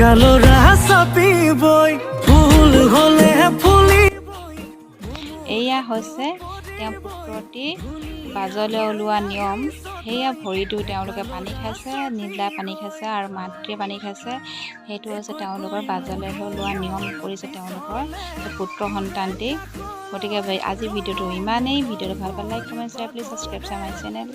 কালৰা চাপিবই ফুল হলে ফুলিবই। এয়া হৈছে তেওঁ পুত্ৰটি বাজলৈ ওলোৱা নিয়ম। সেয়া ভৰিটো তেওঁলোকে পানী খাইছে, নীলাই পানী খাইছে আৰু মাতৃয়ে পানী খাইছে। সেইটো হৈছে তেওঁলোকৰ বাজলৈ ওলোৱা নিয়ম কৰিছে তেওঁলোকৰ পুত্ৰ সন্তানটি। গতিকে আজি ভিডিঅ'টো ইমানেই। ভিডিঅ'টো ভাল পালে like comment share please subscribe my channel.